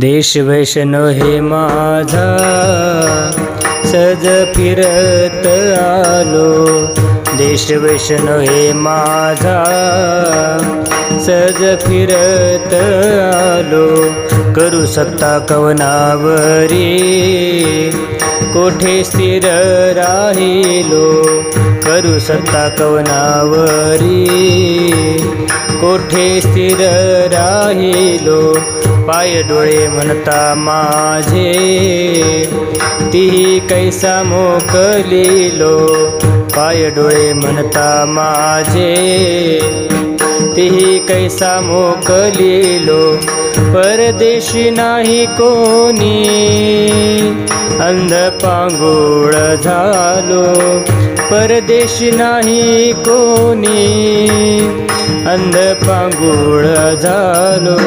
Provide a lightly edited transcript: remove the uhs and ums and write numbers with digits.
देश वैष्णव हे माझा सहज फिरत आलो। देश वैष्णव हे माझा सहज फिरत आलो। करू सत्ता कवनावरी कोठे स्थिर राहिलो। करू सत्ता कवनावरी कोठे स्थिर राहिलो। पाय डोळे म्हणता माझे तीही कैसा मोकलिलो। पाय डोळे म्हणता माझे तीही कैसा मोकलिलो। परदेशी नाही कोणी अंध पांगुळ झालो। परदेशी नाही कोणी अंध पांगुळ झालो।